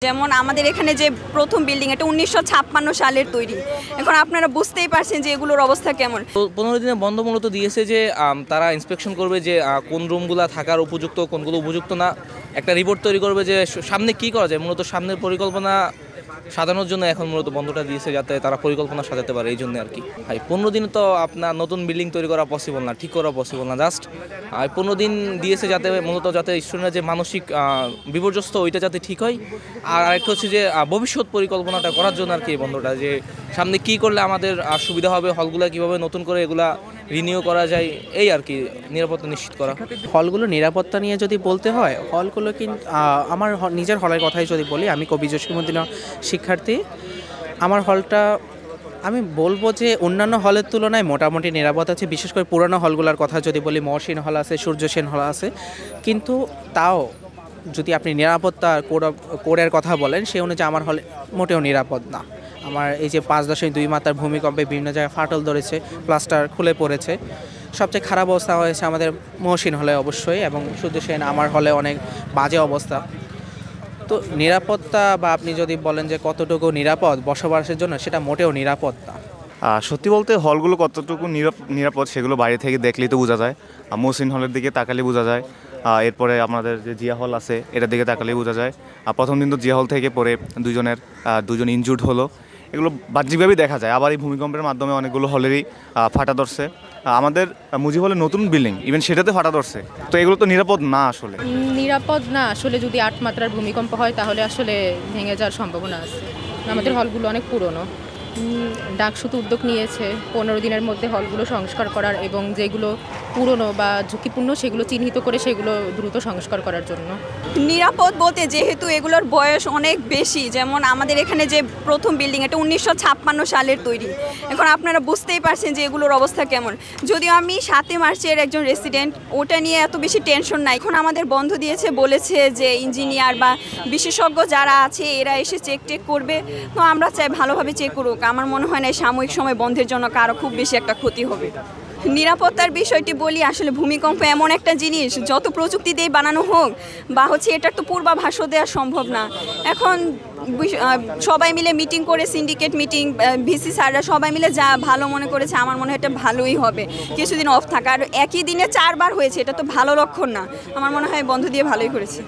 যেমন আমাদের এখানে যে প্রথম বিল্ডিং এটা ১৯৫৬ সালের তৈরি। এখন আপনারা বুঝতেই পারছেন যে এগুলোর অবস্থা কেমন। ১৫ দিনের বন্ধ মূলত দিয়েছে যে তারা ইন্সপেকশন করবে যে কোন রুমগুলো থাকার উপযুক্ত, কোনগুলো উপযুক্ত না। একটা রিপোর্ট তৈরি করবে যে সামনে কি করা যায়, মূলত সামনের পরিকল্পনা সাজানোর জন্য এখন মূলত বন্ধটা দিয়েছে, যাতে তারা পরিকল্পনা সাজাতে পারে, এই জন্য আর কি। ভাই ১৫ দিনে তো আপনার নতুন বিল্ডিং তৈরি করা পসিবল না, ঠিক করা পসিবল না। জাস্ট ১৫ দিন দিয়েছে যাতে মূলত যাতে স্টুডেন্টরা যে মানসিক বিপর্যস্ত ওইটা যাতে ঠিক হয়। আর আরেকটা হচ্ছে যে ভবিষ্যৎ পরিকল্পনাটা করার জন্য আর কি এই বন্ধটা, যে সামনে কি করলে আমাদের সুবিধা হবে, হলগুলো কীভাবে নতুন করে এগুলা রিনিউ করা যায়, এই আর কি নিরাপত্তা নিশ্চিত করা। হলগুলো নিরাপত্তা নিয়ে যদি বলতে হয়, হলগুলো কিন্তু আমার নিজের হলের কথাই যদি বলি, আমি কবি জসীমউদ্দিন শিক্ষার্থী। আমার হলটা আমি বলবো যে অন্যান্য হলের তুলনায় মোটামুটি নিরাপদ আছে। বিশেষ করে পুরোনো হলগুলোর কথা যদি বলি, মহসিন হল আছে, সূর্য সেন হল আছে, কিন্তু তাও যদি আপনি নিরাপত্তা কোডের কথা বলেন, সেই অনুযায়ী আমার হলে মোটেও নিরাপদ না। আমার এই যে ৫.২ মাত্রার ভূমিকম্পে বিভিন্ন জায়গায় ফাটল ধরেছে, প্লাস্টার খুলে পড়েছে। সবচেয়ে খারাপ অবস্থা হয়েছে আমাদের মহসিন হলে অবশ্যই, এবং সূর্য সেন আমার হলে অনেক বাজে অবস্থা। তো নিরাপত্তা বা আপনি যদি বলেন যে কতটুকু নিরাপদ বসবাসের জন্য, সেটা মোটেও নিরাপদ না। সত্যি বলতে হলগুলো কতটুকু নিরাপদ সেগুলো বাইরে থেকে দেখলেই তো বোঝা যায়। মহসিন হলের দিকে তাকালেই বোঝা যায়, এরপরে আমাদের যে জিয়া হল আছে এটার দিকে তাকালেই বোঝা যায়। প্রথম দিন তো জিয়া হল থেকে পরে দুজন ইনজুর্ড হলো, এগুলো বাহ্যিকভাবেই দেখা যায়। আবার এই ভূমিকম্পের মাধ্যমে অনেকগুলো হলেরই ফাটা ধরছে। আমাদের মুজিব হলের নতুন বিল্ডিং, ইভেন সেটাতে ফাটা ধরছে। তো এগুলো তো নিরাপদ না আসলে। নিরাপদ না আসলে। যদি ৮ মাত্রার ভূমিকম্প হয় তাহলে আসলে ভেঙে যাওয়ার সম্ভাবনা আছে। আমাদের হলগুলো অনেক পুরনো। ডাকসু তো উদ্যোগ নিয়েছে ১৫ দিনের মধ্যে হলগুলো সংস্কার করার, এবং যেগুলো পুরনো বা ঝুঁকিপূর্ণ সেগুলো চিহ্নিত করে সেগুলো দ্রুত সংস্কার করার জন্য। নিরাপদ বলতে যেহেতু এগুলোর বয়স অনেক বেশি, যেমন আমাদের এখানে যে প্রথম বিল্ডিং এটা ১৯৫৬ সালের তৈরি। এখন আপনারা বুঝতেই পারছেন যে এগুলোর অবস্থা কেমন। যদিও আমি ৭ মার্চের একজন রেসিডেন্ট, ওটা নিয়ে এত বেশি টেনশন নাই। এখন আমাদের বন্ধ দিয়েছে, বলেছে যে ইঞ্জিনিয়ার বা বিশেষজ্ঞ যারা আছে এরা এসে চেক করবে। তো আমরা চাই ভালোভাবে চেক করুক। আমার মনে হয় না সাময়িক সময় বন্ধের জন্য কারো খুব বেশি একটা ক্ষতি হবে। নিরাপত্তার বিষয়টি বলি, আসলে ভূমিকম্প এমন একটা জিনিস, যত প্রযুক্তি দিয়ে বানানো হোক বা এটার তো পূর্বাভাসও দেওয়া সম্ভব না। এখন সবাই মিলে মিটিং করে, সিন্ডিকেট মিটিং, ভিসি স্যাররা সবাই মিলে যা ভালো মনে করেছে, আমার মনে হয় এটা ভালোই হবে কিছুদিন অফ থাকা। আর একই দিনে ৪ বার হয়েছে, এটা তো ভালো লক্ষণ না। আমার মনে হয় বন্ধ দিয়ে ভালোই করেছে।